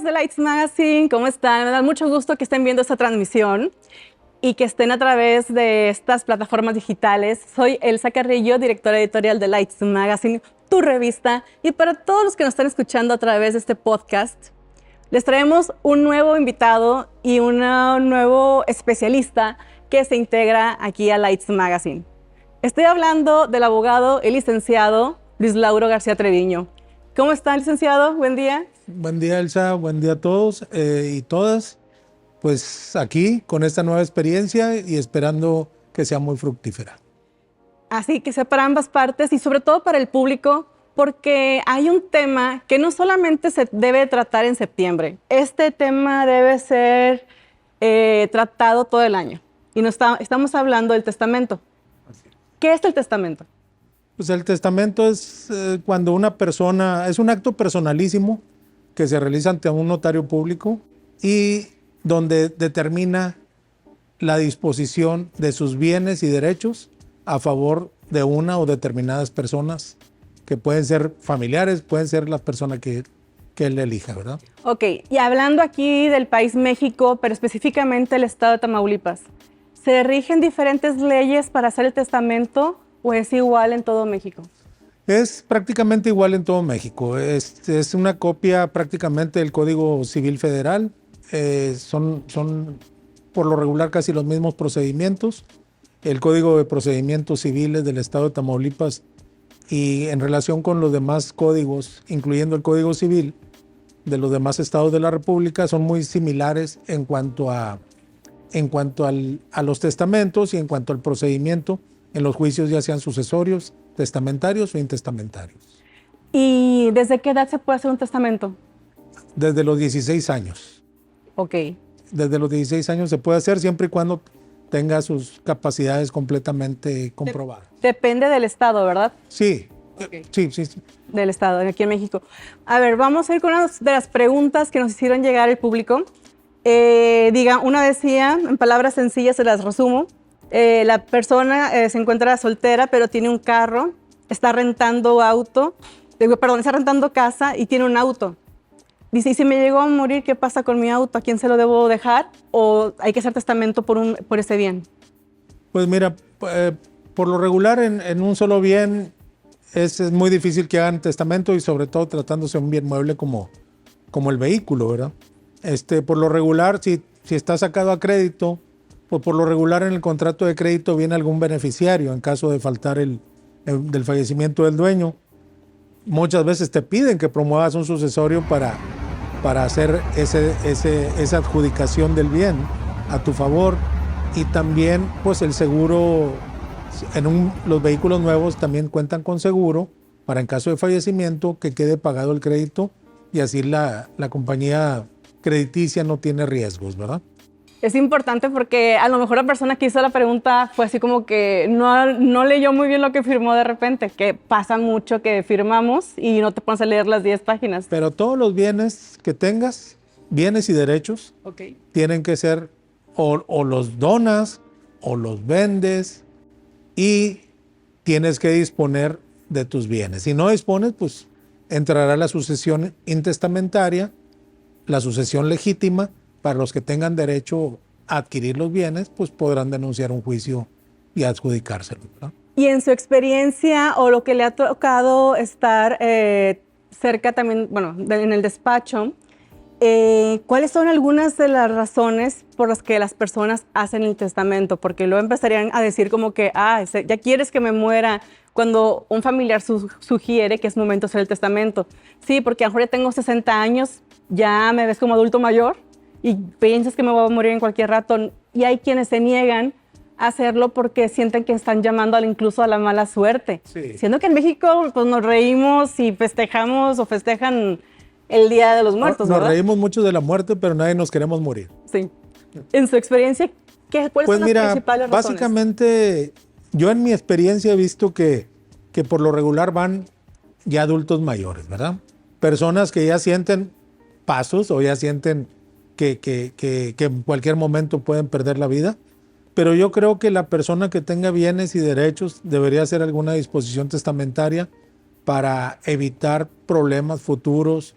amigos de Lights Magazine, ¿cómo están? Me da mucho gusto que estén viendo esta transmisión y que estén a través de estas plataformas digitales. Soy Elsa Carrillo, directora editorial de Lights Magazine, tu revista. Y para todos los que nos están escuchando a través de este podcast, les traemos un nuevo invitado y un nuevo especialista que se integra aquí a Lights Magazine. Estoy hablando del abogado y licenciado Luis Lauro García Treviño. ¿Cómo está, licenciado? Buen día. Buen día, Elsa. Buen día a todos y todas. Pues aquí con esta nueva experiencia y esperando que sea muy fructífera. Así que sea para ambas partes y sobre todo para el público, porque hay un tema que no solamente se debe tratar en septiembre. Este tema debe ser tratado todo el año. Y estamos hablando del testamento. ¿Qué es el testamento? Pues el testamento es cuando una persona, es un acto personalísimo que se realiza ante un notario público y donde determina la disposición de sus bienes y derechos a favor de una o determinadas personas, que pueden ser familiares, pueden ser las personas que él elija, ¿verdad? Ok, y hablando aquí del país México, pero específicamente el estado de Tamaulipas, ¿se rigen diferentes leyes para hacer el testamento o es igual en todo México? Es prácticamente igual en todo México. Es una copia prácticamente del Código Civil Federal. Son por lo regular casi los mismos procedimientos. El Código de Procedimientos Civiles del Estado de Tamaulipas y en relación con los demás códigos, incluyendo el Código Civil de los demás estados de la República, son muy similares en cuanto a los testamentos y en cuanto al procedimiento en los juicios, ya sean sucesorios, testamentarios o intestamentarios. ¿Y desde qué edad se puede hacer un testamento? Desde los 16 años. Ok. Desde los 16 años se puede hacer siempre y cuando tenga sus capacidades completamente comprobadas. Depende del estado, ¿verdad? Sí, Okay. sí. Del estado, aquí en México. A ver, vamos a ir con una de las preguntas que nos hicieron llegar el público. Una decía, en palabras sencillas se las resumo. La persona se encuentra soltera, pero tiene un carro, está rentando casa y tiene un auto. Dice, ¿y si me llegó a morir, qué pasa con mi auto? ¿A quién se lo debo dejar? ¿O hay que hacer testamento por ese bien? Pues mira, por lo regular en un solo bien es muy difícil que hagan testamento y sobre todo tratándose de un bien mueble como el vehículo, ¿verdad? Por lo regular, si está sacado a crédito, pues por lo regular en el contrato de crédito viene algún beneficiario en caso de faltar del fallecimiento del dueño. Muchas veces te piden que promuevas un sucesorio para hacer esa adjudicación del bien a tu favor. Y también pues el seguro, los vehículos nuevos también cuentan con seguro para en caso de fallecimiento que quede pagado el crédito y así la compañía crediticia no tiene riesgos, ¿verdad? Es importante porque a lo mejor la persona que hizo la pregunta fue así como que no leyó muy bien lo que firmó de repente, que pasa mucho que firmamos y no te pones a leer las 10 páginas. Pero todos los bienes que tengas, bienes y derechos, Okay, tienen que ser o los donas o los vendes y tienes que disponer de tus bienes. Si no dispones, pues entrará la sucesión intestamentaria, la sucesión legítima. Para los que tengan derecho a adquirir los bienes, pues podrán denunciar un juicio y adjudicárselo, ¿no? Y en su experiencia o lo que le ha tocado estar cerca también, bueno, en el despacho, ¿cuáles son algunas de las razones por las que las personas hacen el testamento? Porque luego empezarían a decir como que, ya quieres que me muera, cuando un familiar sugiere que es momento de hacer el testamento. Sí, porque a lo mejor ya tengo 60 años, ya me ves como adulto mayor, y piensas que me voy a morir en cualquier rato. Y hay quienes se niegan a hacerlo porque sienten que están llamando incluso a la mala suerte. Sí. Siendo que en México pues, nos reímos y festejamos o festejan el Día de los Muertos, Nos ¿verdad? reímos mucho de la muerte, pero nadie nos queremos morir. Sí. En su experiencia, ¿cuáles son las principales razones? Básicamente, yo en mi experiencia he visto que por lo regular van ya adultos mayores, ¿verdad? Personas que ya sienten pasos o ya sienten que en cualquier momento pueden perder la vida, pero yo creo que la persona que tenga bienes y derechos debería hacer alguna disposición testamentaria para evitar problemas futuros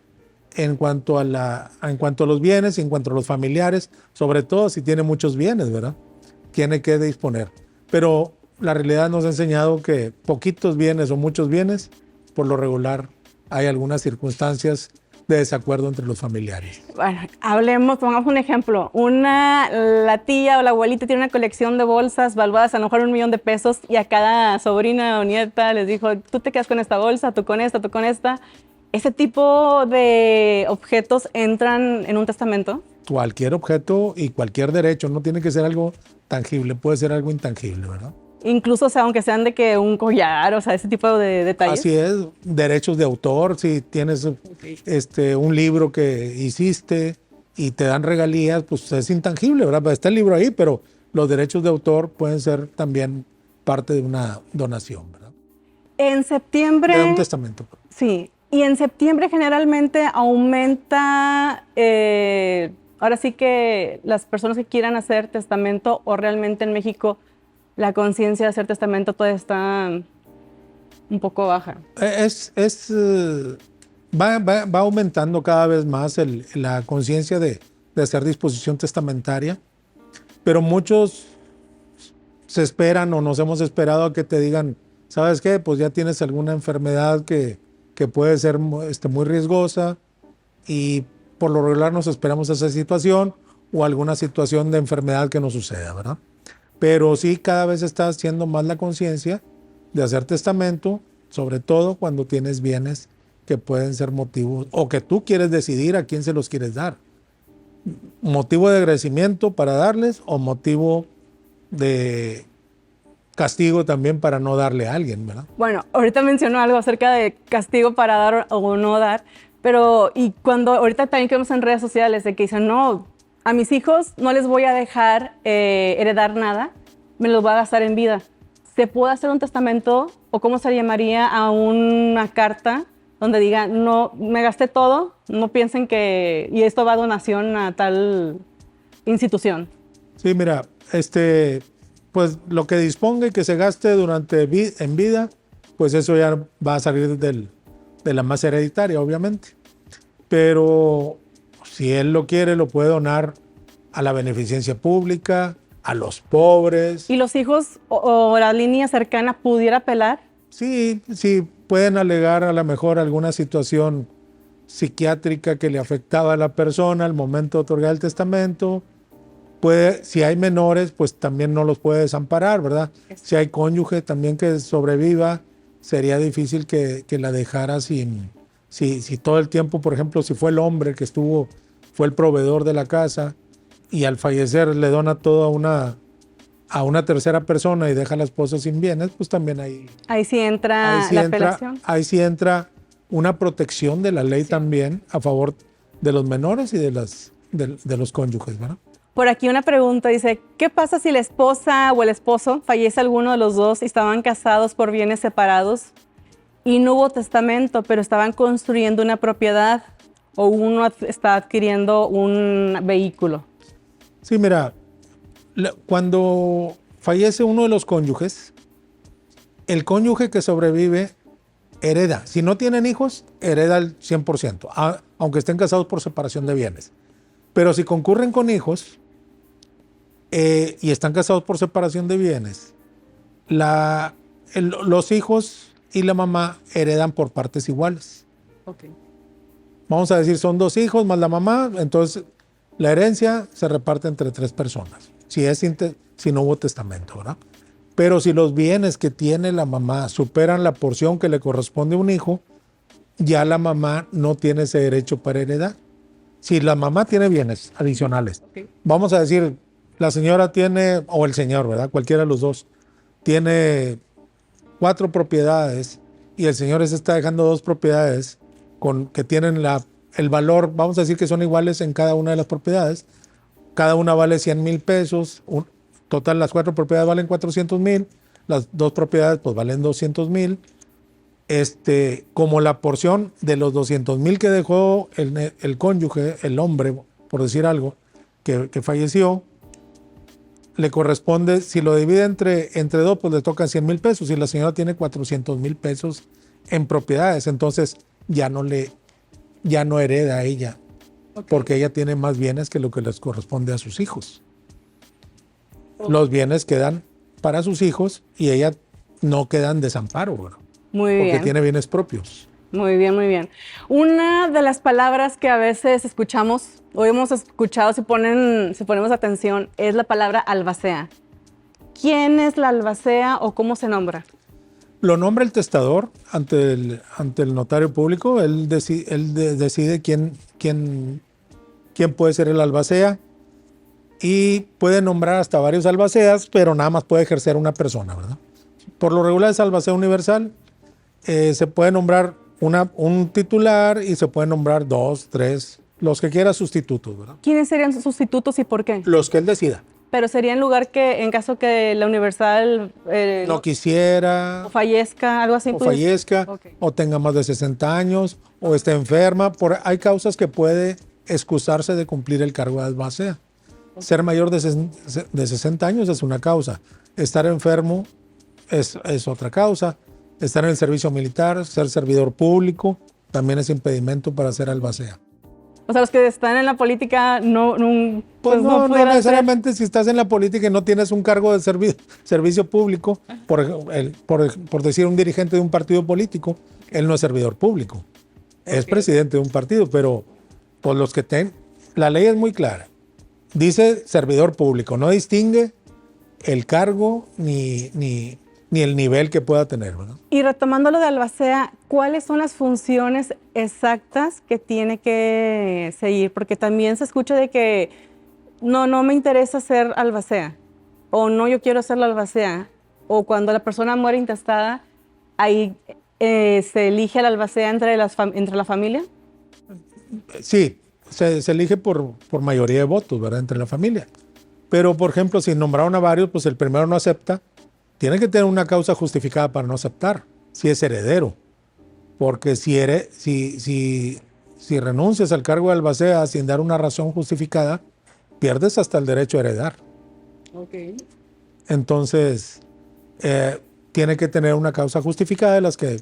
en cuanto a los bienes y en cuanto a los familiares, sobre todo si tiene muchos bienes, ¿verdad? Tiene que disponer. Pero la realidad nos ha enseñado que poquitos bienes o muchos bienes, por lo regular, hay algunas circunstancias de desacuerdo entre los familiares. Bueno, pongamos un ejemplo. La tía o la abuelita tiene una colección de bolsas valuadas a lo mejor $1,000,000 y a cada sobrina o nieta les dijo, tú te quedas con esta bolsa, tú con esta, tú con esta. ¿Ese tipo de objetos entran en un testamento? Cualquier objeto y cualquier derecho, no tiene que ser algo tangible, puede ser algo intangible, ¿verdad? Incluso, o sea, aunque sean de que un collar, o sea, ese tipo de detalles. Así es, derechos de autor, si tienes un libro que hiciste y te dan regalías, pues es intangible, ¿verdad? Está el libro ahí, pero los derechos de autor pueden ser también parte de una donación, ¿verdad? En septiembre... De un testamento. Sí, y en septiembre generalmente aumenta, ahora sí que las personas que quieran hacer testamento, o realmente en México la conciencia de hacer testamento todavía está un poco baja. Va aumentando cada vez más la conciencia de hacer disposición testamentaria, pero muchos se esperan o nos hemos esperado a que te digan, ¿sabes qué? Pues ya tienes alguna enfermedad que puede ser muy riesgosa y por lo regular nos esperamos esa situación o alguna situación de enfermedad que nos suceda, ¿verdad? Pero sí, cada vez está haciendo más la conciencia de hacer testamento, sobre todo cuando tienes bienes que pueden ser motivos o que tú quieres decidir a quién se los quieres dar. Motivo de agradecimiento para darles o motivo de castigo también para no darle a alguien, ¿verdad? Bueno, ahorita mencionó algo acerca de castigo para dar o no dar, pero y cuando ahorita también que vemos en redes sociales de que dicen, no, a mis hijos no les voy a dejar heredar nada, me los voy a gastar en vida. ¿Se puede hacer un testamento o cómo se llamaría a una carta donde diga, no, me gasté todo, no piensen que, y esto va a donación a tal institución? Sí, mira, pues lo que disponga y que se gaste en vida, pues eso ya va a salir de la masa hereditaria, obviamente. Pero si él lo quiere, lo puede donar a la beneficencia pública, a los pobres. ¿Y los hijos o la línea cercana pudiera apelar? Sí, pueden alegar a lo mejor alguna situación psiquiátrica que le afectaba a la persona al momento de otorgar el testamento. Si hay menores, pues también no los puede desamparar, ¿verdad? Si hay cónyuge también que sobreviva, sería difícil que la dejara sin... Si todo el tiempo, por ejemplo, si fue el hombre que fue el proveedor de la casa y al fallecer le dona todo a una tercera persona y deja a la esposa sin bienes, pues también ahí sí entra la apelación. Ahí sí entra una protección de la ley también a favor de los menores y de los cónyuges, ¿verdad? Por aquí una pregunta, dice, ¿qué pasa si la esposa o el esposo fallece alguno de los dos y estaban casados por bienes separados y no hubo testamento, pero estaban construyendo una propiedad o uno está adquiriendo un vehículo? Sí, mira, cuando fallece uno de los cónyuges, el cónyuge que sobrevive hereda. Si no tienen hijos, hereda el 100%, aunque estén casados por separación de bienes. Pero si concurren con hijos y están casados por separación de bienes, los hijos y la mamá heredan por partes iguales. Okay. Vamos a decir, son 2 hijos más la mamá, entonces la herencia se reparte entre 3 personas, si no hubo testamento, ¿verdad? Pero si los bienes que tiene la mamá superan la porción que le corresponde a un hijo, ya la mamá no tiene ese derecho para heredar. Si la mamá tiene bienes adicionales, okay, vamos a decir, la señora tiene, o el señor, ¿verdad? Cualquiera de los dos, tiene 4 propiedades y el señor se está dejando 2 propiedades que tienen el valor, vamos a decir que son iguales en cada una de las propiedades. Cada una vale 100,000 pesos. Total, las 4 propiedades valen 400,000. Las 2 propiedades pues valen 200,000. Como la porción de los 200,000 que dejó el cónyuge, el hombre, por decir algo, que falleció, le corresponde, si lo divide entre 2, pues le tocan 100,000 pesos. Y la señora tiene 400,000 pesos en propiedades, entonces ya no le ya no hereda a ella, Ok. porque ella tiene más bienes que lo que les corresponde a sus hijos. Los bienes quedan para sus hijos y ella no queda en desamparo, ¿verdad? Muy Porque bien. tiene bienes propios. Muy bien, muy bien. Una de las palabras que a veces escuchamos o hemos escuchado si ponemos atención es la palabra albacea. ¿Quién es la albacea o cómo se nombra? Lo nombra el testador ante el notario público. Él decide quién puede ser el albacea y puede nombrar hasta varios albaceas, pero nada más puede ejercer una persona, ¿verdad? Por lo regular es albacea universal. Se puede nombrar un titular y se puede nombrar 2, 3, los que quiera sustitutos, ¿verdad? ¿Quiénes serían sus sustitutos y por qué? Los que él decida. Pero sería en lugar que, en caso que la universal No quisiera, o fallezca, algo así. o pues. fallezca, Ok. o tenga más de 60 años, o esté enferma. Hay causas que puede excusarse de cumplir el cargo de albacea. Ser mayor de 60 años es una causa. Estar enfermo es otra causa. Estar en el servicio militar, ser servidor público, también es impedimento para ser albacea. O sea, los que están en la política Pues no pudieran ser. necesariamente si estás en la política y no tienes un cargo de servicio público, por decir un dirigente de un partido político, él no es servidor público, es presidente de un partido, pero por los que la ley es muy clara. Dice servidor público, no distingue el cargo ni el nivel que pueda tener, ¿verdad? Y retomando lo de albacea, ¿cuáles son las funciones exactas que tiene que seguir? Porque también se escucha de que no me interesa ser albacea, o no, yo quiero ser la albacea, o cuando la persona muere intestada, ahí se elige al albacea entre la familia. Sí, se elige por mayoría de votos, ¿verdad? Entre la familia. Pero, por ejemplo, si nombraron a varios, pues el primero no acepta. Tiene que tener una causa justificada para no aceptar, si es heredero. Porque si renuncias al cargo de albacea sin dar una razón justificada, pierdes hasta el derecho a heredar. Okay. Entonces, tiene que tener una causa justificada de las que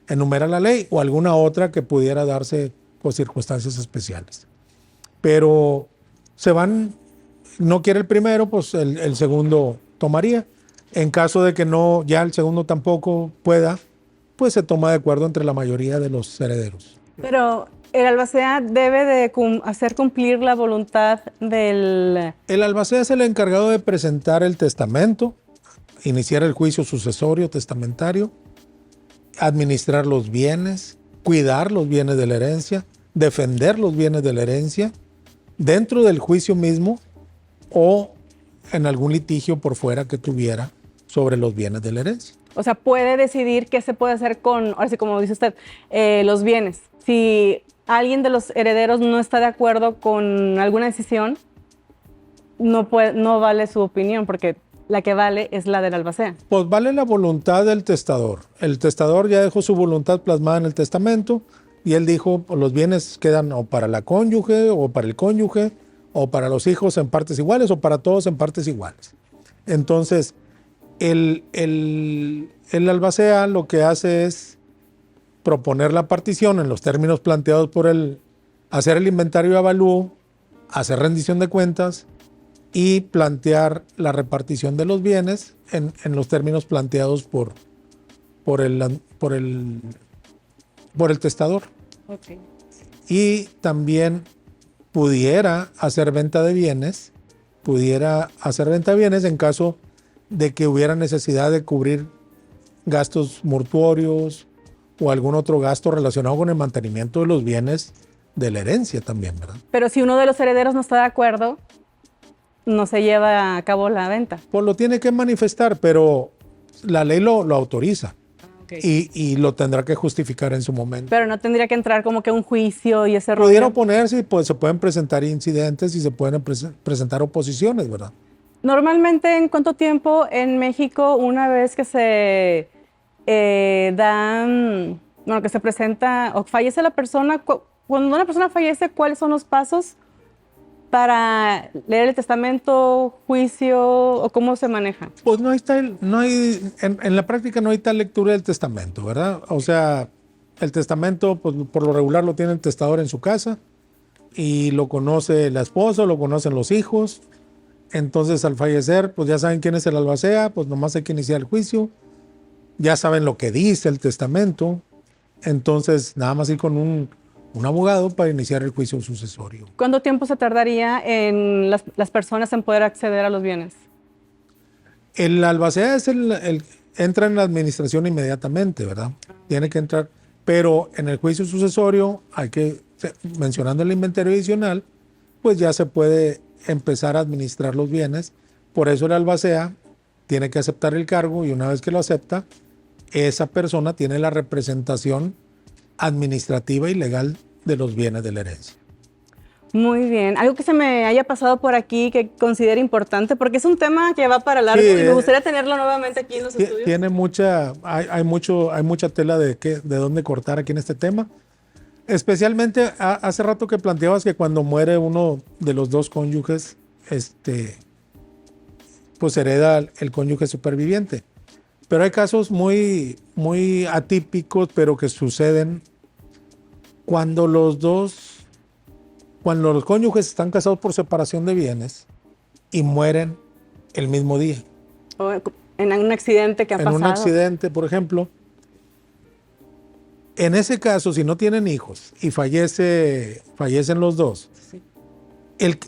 enumera la ley o alguna otra que pudiera darse por circunstancias especiales. Pero no quiere el primero, pues el segundo tomaría. En caso de que no, ya el segundo tampoco pueda, pues se toma de acuerdo entre la mayoría de los herederos. Pero el albacea debe de hacer cumplir la voluntad del... El albacea es el encargado de presentar el testamento, iniciar el juicio sucesorio testamentario, administrar los bienes, cuidar los bienes de la herencia, defender los bienes de la herencia, dentro del juicio mismo o en algún litigio por fuera que tuviera sobre los bienes de la herencia. O sea, puede decidir qué se puede hacer con, ahora sí, como dice usted, los bienes. Si alguien de los herederos no está de acuerdo con alguna decisión, no vale su opinión, porque la que vale es la del albacea. Pues vale la voluntad del testador. El testador ya dejó su voluntad plasmada en el testamento y él dijo, pues, los bienes quedan o para la cónyuge o para el cónyuge o para los hijos en partes iguales o para todos en partes iguales. Entonces, el albacea lo que hace es proponer la partición en los términos planteados por él, hacer el inventario de avalúo, hacer rendición de cuentas y plantear la repartición de los bienes en los términos planteados por el testador. Okay. Y también pudiera hacer venta de bienes en caso de que hubiera necesidad de cubrir gastos mortuorios o algún otro gasto relacionado con el mantenimiento de los bienes de la herencia también, ¿verdad? Pero si uno de los herederos no está de acuerdo, no se lleva a cabo la venta. Pues lo tiene que manifestar, pero la ley lo autoriza. Okay. Y lo tendrá que justificar en su momento. Pero no tendría que entrar como que un juicio y ese rollo. Pudiera oponerse y pues se pueden presentar incidentes y se pueden presentar oposiciones, ¿verdad? Normalmente, ¿en cuánto tiempo en México, una vez que se que se presenta o fallece la persona, cuando una persona fallece, ¿cuáles son los pasos para leer el testamento, juicio o cómo se maneja? Pues en la práctica no hay tal lectura del testamento, ¿verdad? O sea, El testamento, pues, por lo regular lo tiene el testador en su casa y lo conoce la esposa, lo conocen los hijos. Entonces, al fallecer, pues ya saben quién es el albacea, pues nomás hay que iniciar el juicio. Ya saben lo que dice el testamento. Entonces, nada más ir con un abogado para iniciar el juicio sucesorio. ¿Cuánto tiempo se tardaría en las personas en poder acceder a los bienes? El albacea es entra en la administración inmediatamente, ¿verdad? Tiene que entrar, pero en el juicio sucesorio mencionando el inventario adicional, pues ya se puede empezar a administrar los bienes. Por eso el albacea tiene que aceptar el cargo y una vez que lo acepta, esa persona tiene la representación administrativa y legal de los bienes de la herencia. Muy bien. Algo que se me haya pasado por aquí que considere importante, porque es un tema que va para largo Sí, y me gustaría tenerlo nuevamente aquí en los estudios. Tiene hay mucha tela de dónde cortar aquí en este tema. Especialmente hace rato que planteabas que cuando muere uno de los dos cónyuges, pues hereda el cónyuge superviviente. Pero hay casos muy, muy atípicos, pero que suceden cuando los cónyuges están casados por separación de bienes y mueren el mismo día. O en un accidente que ha pasado. En un accidente, por ejemplo. En ese caso, si no tienen hijos y fallecen los dos, Sí.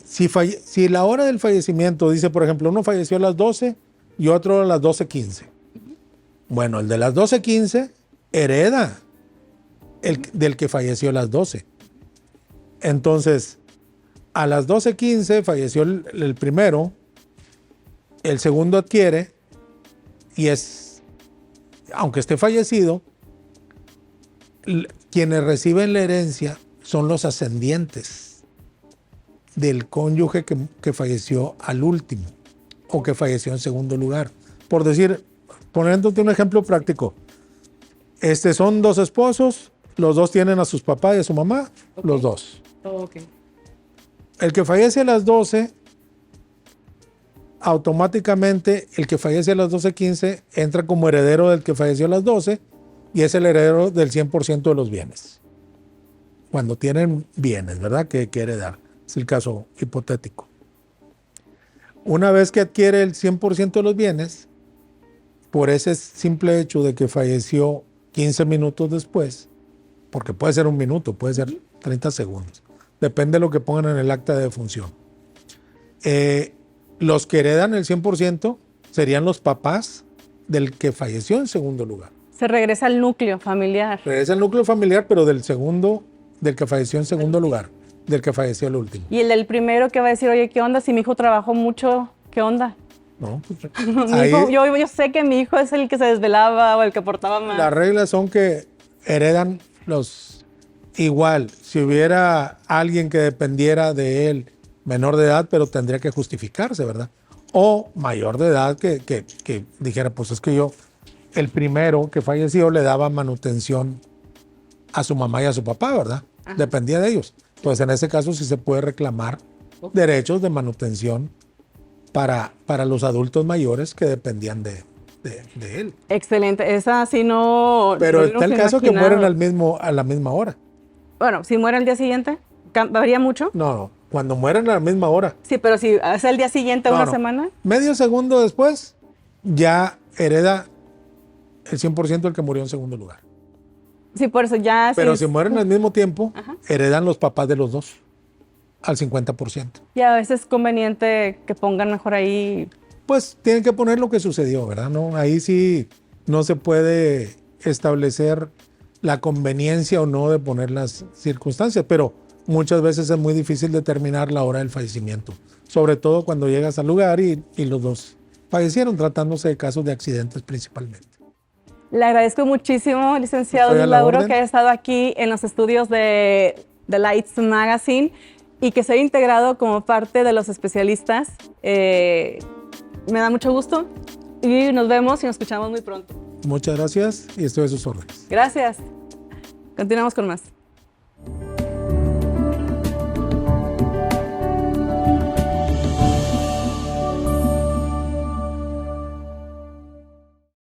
Si la hora del fallecimiento dice, por ejemplo, uno falleció a las 12 y otro a las 12:15. Bueno, el de las 12:15 hereda del que falleció a las 12. Entonces, a las 12:15 falleció el primero, el segundo adquiere y aunque esté fallecido, quienes reciben la herencia son los ascendientes del cónyuge que falleció al último o que falleció en segundo lugar. Por decir, poniéndote un ejemplo práctico, son dos esposos, los dos tienen a sus papás y a su mamá, okay. Los dos. Oh, okay. El que fallece a las 12, automáticamente el que fallece a las 12:15 entra como heredero del que falleció a las 12 y es el heredero del 100% de los bienes. Cuando tienen bienes, ¿verdad? Que heredar. Es el caso hipotético. Una vez que adquiere el 100% de los bienes, por ese simple hecho de que falleció 15 minutos después, porque puede ser un minuto, puede ser 30 segundos, depende de lo que pongan en el acta de defunción. Los que heredan el 100% serían los papás del que falleció en segundo lugar. Se regresa al núcleo familiar. Regresa al núcleo familiar, pero del que falleció en segundo lugar, del que falleció el último. Y el del primero que va a decir, oye, ¿qué onda? Si mi hijo trabajó mucho, ¿qué onda? No, pues, yo sé que mi hijo es el que se desvelaba o el que portaba más. Las reglas son que heredan igual. Si hubiera alguien que dependiera de él, menor de edad, pero tendría que justificarse, ¿verdad? O mayor de edad que dijera, pues es que el primero que falleció le daba manutención a su mamá y a su papá, ¿verdad? Ajá. Dependía de ellos. Entonces, en ese caso sí se puede reclamar derechos de manutención para los adultos mayores que dependían de él. Excelente. Esa sí no... Pero está el caso que mueren a la misma hora. Bueno, si muere al día siguiente, ¿varía mucho? No, cuando mueren a la misma hora. Sí, pero si es el día siguiente, una semana. Medio segundo después, ya hereda el 100% el que murió en segundo lugar. Sí, por eso ya... Pero si mueren al mismo tiempo, ajá, heredan los papás de los dos al 50%. Y a veces es conveniente que pongan mejor ahí... Pues tienen que poner lo que sucedió, ¿verdad? ¿No? Ahí sí no se puede establecer la conveniencia o no de poner las circunstancias, pero muchas veces es muy difícil determinar la hora del fallecimiento, sobre todo cuando llegas al lugar y los dos fallecieron, tratándose de casos de accidentes principalmente. Le agradezco muchísimo, licenciado Lauro, que haya estado aquí en los estudios de Lights Magazine y que se haya integrado como parte de los especialistas. Me da mucho gusto y nos vemos y nos escuchamos muy pronto. Muchas gracias y estoy a sus órdenes. Gracias. Continuamos con más.